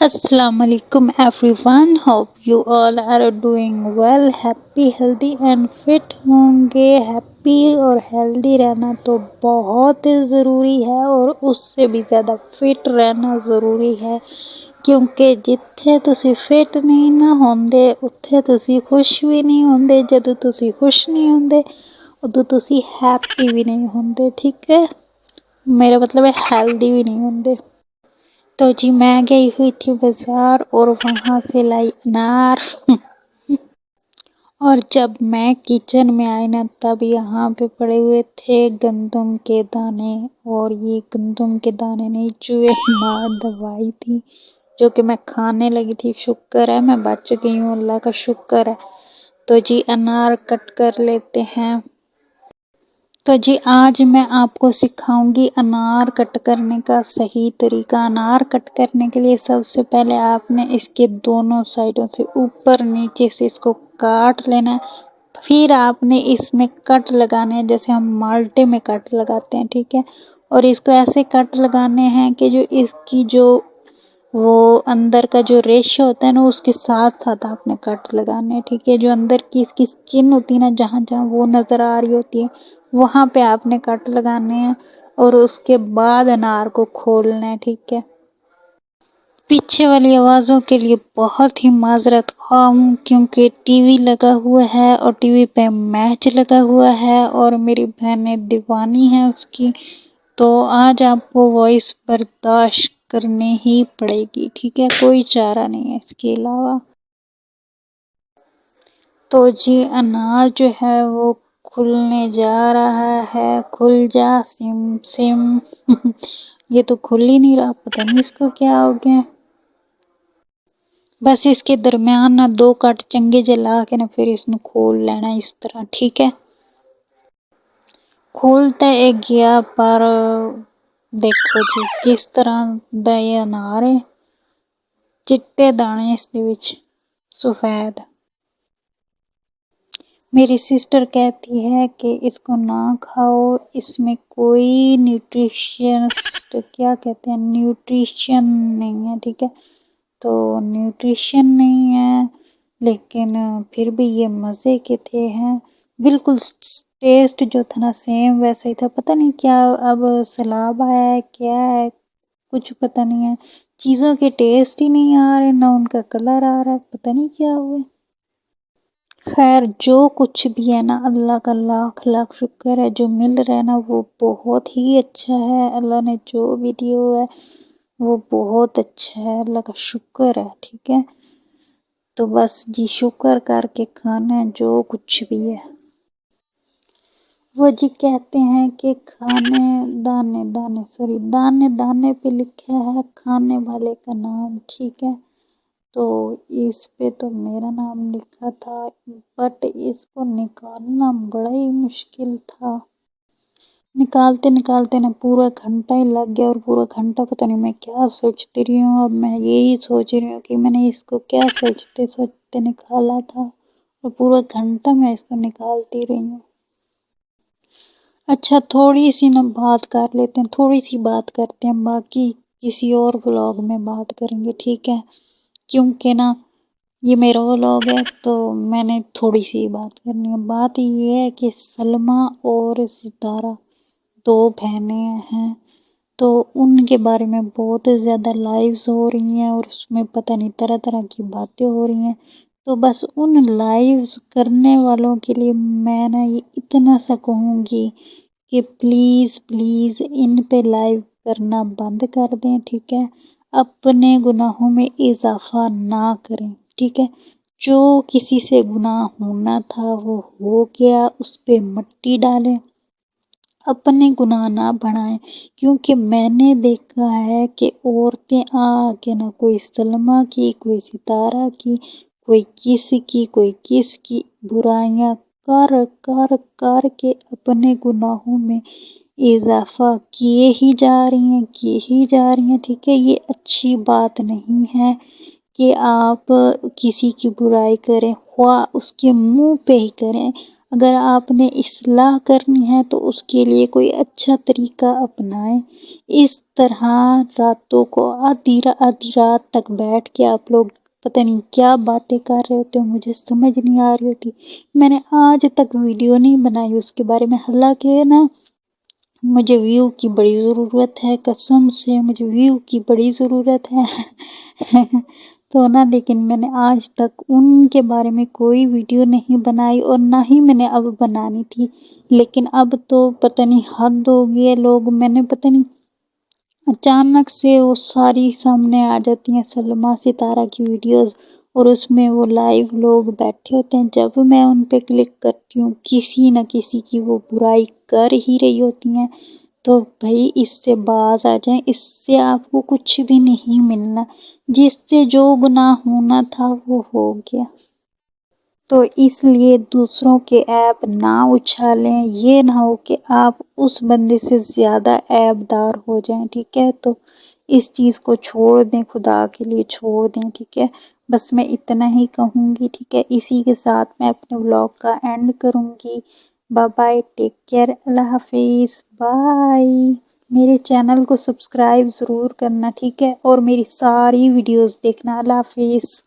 Assalamu alaikum everyone. Hope you all are doing well. Happy, healthy and fit होंगे. Happy और healthy रहना तो बहुत ज़रूरी है और उससे भी ज़्यादा फिट रहना ज़रूरी है, क्योंकि जिੱਥੇ ਤੁਸੀਂ ਫਿਟ ਨਹੀਂ ਨਾ ਹੁੰਦੇ ਉੱਥੇ ਤੁਸੀਂ ਖੁਸ਼ ਵੀ ਨਹੀਂ ਹੁੰਦੇ। ਜਦੋਂ ਤੁਸੀਂ ਖੁਸ਼ ਨਹੀਂ ਹੁੰਦੇ ਉਦੋਂ ਤੁਸੀਂ हैप्पी भी नहीं ਹੁੰਦੇ। ठीक है, मेरा मतलब है हेल्दी भी नहीं ਹੁੰਦੇ। तो जी मैं गई हुई थी बाज़ार और वहाँ से लाई अनार और जब मैं किचन में आई ना तब यहाँ पे पड़े हुए थे गंदम के दाने। और ये गंदम के दाने नहीं, चूहे मार दवाई थी जो कि मैं खाने लगी थी। शुक्र है मैं बच गई हूँ, अल्लाह का शुक्र है। तो जी अनार कट कर लेते हैं। तो जी आज मैं आपको सिखाऊंगी अनार कट करने का सही तरीका। अनार कट करने के लिए सबसे पहले आपने इसके दोनों साइडों से ऊपर नीचे से इसको काट लेना है। फिर आपने इसमें कट लगाने हैं जैसे हम माल्टे में कट लगाते हैं, ठीक है। और इसको ऐसे कट लगाने हैं कि जो इसकी जो वो अंदर का जो रेशा होता है ना उसके साथ साथ आपने कट लगाने हैं, ठीक है। जो अंदर की इसकी स्किन होती है ना, जहाँ जहाँ वो नज़र आ रही होती है वहाँ पे आपने कट लगाने हैं और उसके बाद अनार को खोलना है, ठीक है। पीछे वाली आवाज़ों के लिए बहुत ही माजरत ख्वाह हूँ, क्योंकि टीवी लगा हुआ है और टीवी पे मैच लगा हुआ है और मेरी बहनें दीवानी हैं उसकी, तो आज आपको वॉइस बर्दाश्त करनी ही पड़ेगी, ठीक है। कोई चारा नहीं है इसके अलावा। तो जी अनार जो है वो खुलने जा रहा है। खुल जा सिम सिम ये तो खुल ही नहीं रहा, पता नहीं इसको क्या हो गया। बस इसके दरमियान ना दो कट चंगे जला के ना फिर इसको खोल लेना इस तरह, ठीक है। खोलता है गया पर देखो जी किस तरह दा ये अनार है, चिट्टे दाने इसके विच सफेद। मेरी सिस्टर कहती है कि इसको ना खाओ, इसमें कोई क्या कहते हैं न्यूट्रिशन नहीं है, ठीक है। तो न्यूट्रिशन नहीं है लेकिन फिर भी ये मज़े के थे हैं। बिल्कुल टेस्ट जो था ना सेम वैसा ही था। पता नहीं क्या अब सैलाब आया है क्या है, कुछ पता नहीं है। चीज़ों के टेस्ट ही नहीं आ रहे, ना उनका कलर आ रहा है, पता नहीं क्या हुआ। खैर जो कुछ भी है ना अल्लाह का लाख लाख शुक्र है, जो मिल रहा है ना वो बहुत ही अच्छा है। अल्लाह ने जो भी दिया हुआ है वो बहुत अच्छा है, अल्लाह का शुक्र है, ठीक है। तो बस जी शुक्र करके खाना है जो कुछ भी है। वो जी कहते हैं कि दाने दाने पे लिखा है खाने वाले का नाम, ठीक है। तो इस पे तो मेरा नाम लिखा था बट इसको निकालना बड़ा ही मुश्किल था। निकालते निकालते ना पूरा घंटा ही लग गया और पूरा घंटा पता नहीं मैं क्या सोचती रही हूँ। अब मैं यही सोच रही हूँ कि मैंने इसको क्या सोचते सोचते निकाला था और पूरा घंटा मैं इसको निकालती रही हूँ। अच्छा थोड़ी सी ना बात कर लेते हैं, थोड़ी सी बात करते हैं, बाकी किसी और व्लॉग में बात करेंगे, ठीक है। क्योंकि ना ये मेरा व्लॉग है तो मैंने थोड़ी सी बात करनी है। बात ये है कि सलमा और सितारा दो बहनें हैं, तो उनके बारे में बहुत ज़्यादा लाइव्स हो रही हैं और उसमें पता नहीं तरह तरह की बातें हो रही हैं। तो बस उन लाइव्स करने वालों के लिए मैं ना ये इतना सा कहूँगी कि प्लीज़ प्लीज़ इन पे लाइव करना बंद कर दें, ठीक है। अपने गुनाहों में इजाफा ना करें, ठीक है। जो किसी से गुनाह होना था वो हो गया, उस पे मिट्टी डालें, अपने गुनाह ना बढ़ाएं। क्योंकि मैंने देखा है कि औरतें आके ना कोई सलमा की, कोई सितारा की, कोई किस की बुराइयां कर कर कर के अपने गुनाहों में इजाफा किए ही जा रही हैं, ठीक है। ये अच्छी बात नहीं है कि आप किसी की बुराई करें, ख्वाह उसके मुंह पे ही करें। अगर आपने इस्लाह करनी है तो उसके लिए कोई अच्छा तरीका अपनाएं। इस طرح راتوں کو آدھی رات تک بیٹھ کے آپ لوگ پتہ نہیں کیا باتیں کر رہے ہوتے ہو، مجھے سمجھ نہیں آ رہی ہوتی۔ میں نے آج تک ویڈیو نہیں بنائی اس کے بارے میں، حالانکہ نا مجھے ویو کی بڑی ضرورت ہے، قسم سے مجھے ویو کی بڑی ضرورت ہے تو نا لیکن میں نے آج تک ان کے بارے میں کوئی ویڈیو نہیں بنائی اور نہ ہی میں نے اب بنانی تھی، لیکن اب تو پتہ نہیں حد ہو گئی ہے لوگ، میں نے پتہ نہیں اچانک سے وہ ساری سامنے آ جاتی ہیں سلمیٰ ستارہ کی ویڈیوز، اور اس میں وہ لائیو لوگ بیٹھے ہوتے ہیں، جب میں ان پہ کلک کرتی ہوں کسی نہ کسی کی وہ برائی کر ہی رہی ہوتی ہیں، تو بھائی اس سے باز آ جائیں، اس سے آپ کو کچھ بھی نہیں ملنا، جس سے جو گناہ ہونا تھا وہ ہو گیا۔ تو اس لیے دوسروں کے عیب نہ اچھالیں، یہ نہ ہو کہ آپ اس بندے سے زیادہ عیب دار ہو جائیں، ٹھیک ہے؟ تو اس چیز کو چھوڑ دیں، خدا کے لیے چھوڑ دیں، ٹھیک ہے؟ بس میں اتنا ہی کہوں گی، ٹھیک ہے؟ اسی کے ساتھ میں اپنے ولاگ کا اینڈ کروں گی۔ بائے بائے، ٹیک کیئر، اللہ حافظ، بائے۔ میرے چینل کو سبسکرائب ضرور کرنا، ٹھیک ہے؟ اور میری ساری ویڈیوز دیکھنا۔ اللہ حافظ۔